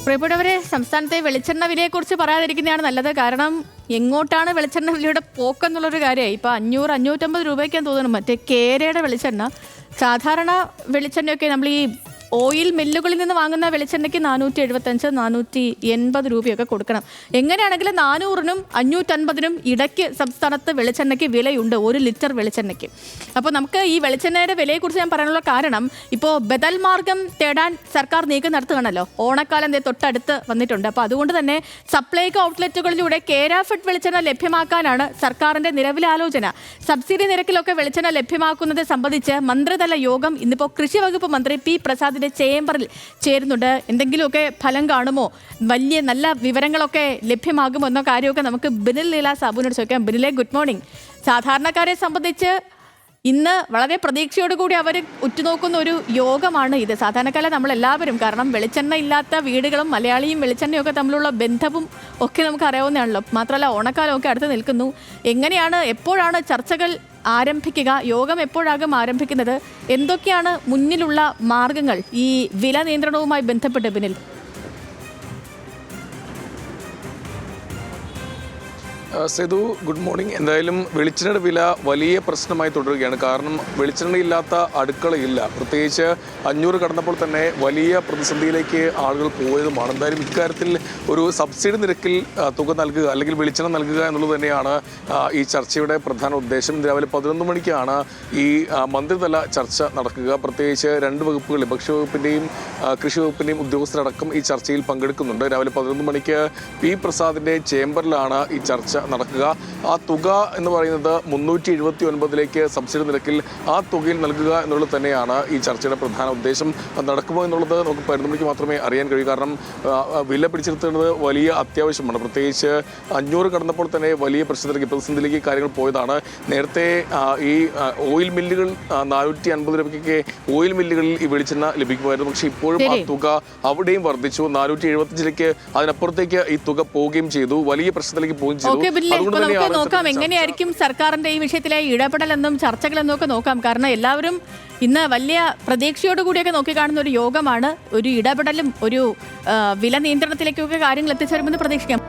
പ്രിയപ്പെട്ടവരെ, സംസ്ഥാനത്തെ വെളിച്ചെണ്ണ വിലയെക്കുറിച്ച് പറയാതിരിക്കുന്നതാണ് നല്ലത്. കാരണം എങ്ങോട്ടാണ് വെളിച്ചെണ്ണ വിലയുടെ പോക്കെന്നുള്ളൊരു കാര്യമായി. ഇപ്പോൾ 500-550 രൂപയ്ക്കാന്ന് തോന്നുന്നു മറ്റേ കേരയുടെ വെളിച്ചെണ്ണ. സാധാരണ വെളിച്ചെണ്ണയൊക്കെ നമ്മൾ ഈ ഓയിൽ മില്ലുകളിൽ നിന്ന് വാങ്ങുന്ന വെളിച്ചെണ്ണയ്ക്ക് 475-480 രൂപയൊക്കെ കൊടുക്കണം. എങ്ങനെയാണെങ്കിലും 400-നും 550-നും ഇടയ്ക്ക് സംസ്ഥാനത്ത് വെളിച്ചെണ്ണയ്ക്ക് വിലയുണ്ട്, 1 ലിറ്റർ വെളിച്ചെണ്ണയ്ക്ക്. അപ്പോൾ നമുക്ക് ഈ വെളിച്ചെണ്ണയുടെ വിലയെക്കുറിച്ച് ഞാൻ പറയാനുള്ള കാരണം, ഇപ്പോൾ ബദൽ മാർഗം തേടാൻ സർക്കാർ നീക്കം നടത്തുകയാണല്ലോ. ഓണക്കാലം തൊട്ടടുത്ത് വന്നിട്ടുണ്ട്. അപ്പോൾ അതുകൊണ്ട് തന്നെ സപ്ലൈകോ ഔട്ട്ലെറ്റുകളിലൂടെ കേരാഫെഡ് വെളിച്ചെണ്ണ ലഭ്യമാക്കാനാണ് സർക്കാരിൻ്റെ നിലവിലെ ആലോചന. സബ്സിഡി നിരക്കിലൊക്കെ വെളിച്ചെണ്ണ ലഭ്യമാക്കുന്നത് സംബന്ധിച്ച് മന്ത്രിതല യോഗം ഇന്നിപ്പോൾ കൃഷി വകുപ്പ് മന്ത്രി പി പ്രസാദ് ചേംബറിൽ ചേരുന്നുണ്ട്. എന്തെങ്കിലുമൊക്കെ ഫലം കാണുമോ, വലിയ നല്ല വിവരങ്ങളൊക്കെ ലഭ്യമാകുമോ എന്ന കാര്യമൊക്കെ നമുക്ക് ബിനിൽ ലീല സാബുവിനോട് ചോദിക്കാം. ബിനിലെ, ഗുഡ് മോർണിംഗ്. സാധാരണക്കാരെ സംബന്ധിച്ച് ഇന്ന് വളരെ പ്രതീക്ഷയോടുകൂടി അവർ ഉറ്റുനോക്കുന്ന ഒരു യോഗമാണ് ഇത്. സാധാരണക്കാരെ നമ്മളെല്ലാവരും, കാരണം വെളിച്ചെണ്ണ ഇല്ലാത്ത വീടുകളും മലയാളിയും വെളിച്ചെണ്ണയൊക്കെ തമ്മിലുള്ള ബന്ധവും ഒക്കെ നമുക്ക് അറിയാവുന്നതാണല്ലോ. മാത്രമല്ല ഓണക്കാലമൊക്കെ അടുത്ത് നിൽക്കുന്നു. എങ്ങനെയാണ്, എപ്പോഴാണ് ചർച്ചകൾ ആരംഭിക്കുക? യോഗം എപ്പോഴാകും ആരംഭിക്കുന്നത്? എന്തൊക്കെയാണ് മുന്നിലുള്ള മാർഗങ്ങൾ ഈ വില നിയന്ത്രണവുമായി ബന്ധപ്പെട്ട്? Binil, Sethu, good morning. എന്തായാലും വെളിച്ചെണ്ണയുടെ വില വലിയ പ്രശ്നമായി തുടരുകയാണ്. കാരണം വെളിച്ചെണ്ണയില്ലാത്ത അടുക്കളയില്ല. പ്രത്യേകിച്ച് 500 കടന്നപ്പോൾ തന്നെ വലിയ പ്രതിസന്ധിയിലേക്ക് ആളുകൾ പോയതുമാണ്. എന്തായാലും ഇക്കാര്യത്തിൽ ഒരു സബ്സിഡി നിരക്കിൽ തുക നൽകുക, അല്ലെങ്കിൽ വെളിച്ചെണ്ണ നൽകുക എന്നുള്ളത് തന്നെയാണ് ഈ ചർച്ചയുടെ പ്രധാന ഉദ്ദേശം. രാവിലെ 11 മണിക്കാണ് ഈ മന്ത്രിതല ചർച്ച നടക്കുക. പ്രത്യേകിച്ച് 2 വകുപ്പുകളിൽ, ഭക്ഷ്യവകുപ്പിൻ്റെയും കൃഷി വകുപ്പിൻ്റെയും ഉദ്യോഗസ്ഥരടക്കം ഈ ചർച്ചയിൽ പങ്കെടുക്കുന്നുണ്ട്. രാവിലെ 11 മണിക്ക് പി പ്രസാദിൻ്റെ ചേംബറിലാണ് ഈ ചർച്ച നടക്കുക. ആ തുക എന്ന് പറയുന്നത് 379ലേക്ക് സബ്സിഡി നിരക്കിൽ ആ തുകയിൽ നൽകുക എന്നുള്ളത് തന്നെയാണ് ഈ ചർച്ചയുടെ പ്രധാന ഉദ്ദേശം. നടക്കുമോ എന്നുള്ളത് നമുക്ക് 11 മണിക്ക് മാത്രമേ അറിയാൻ കഴിയൂ. കാരണം വില പിടിച്ചെടുത്തേണ്ടത് വലിയ അത്യാവശ്യമാണ്. പ്രത്യേകിച്ച് 500 കടന്നപ്പോൾ തന്നെ വലിയ പ്രതിസന്ധിയിലേക്ക് കാര്യങ്ങൾ പോയതാണ്. നേരത്തെ ഈ ഓയിൽ മില്ലുകൾ 450 രൂപയ്ക്കൊക്കെ ഓയിൽ മില്ലുകളിൽ ഈ വെളിച്ചെണ്ണ ലഭിക്കുമായിരുന്നു. പക്ഷേ ഇപ്പോഴും ആ തുക അവിടെയും വർദ്ധിച്ചു. 475ലേക്ക് അതിനപ്പുറത്തേക്ക് ഈ തുക പോവുകയും ചെയ്തു. വലിയ പ്രശ്നത്തിലേക്ക് പോവുകയും ചെയ്തു. നമുക്ക് നോക്കാം എങ്ങനെയായിരിക്കും സർക്കാരിന്റെ ഈ വിഷയത്തിലെ ഇടപെടലെന്നും ചർച്ചകളെന്നും ഒക്കെ നോക്കാം. കാരണം എല്ലാവരും ഇന്ന് വലിയ പ്രതീക്ഷയോടുകൂടിയൊക്കെ നോക്കിക്കാണുന്ന ഒരു യോഗമാണ്. ഒരു ഇടപെടലും ഒരു വില നിയന്ത്രണത്തിലേക്കൊക്കെ കാര്യങ്ങൾ എത്തിച്ചേരുമെന്ന് പ്രതീക്ഷിക്കാം.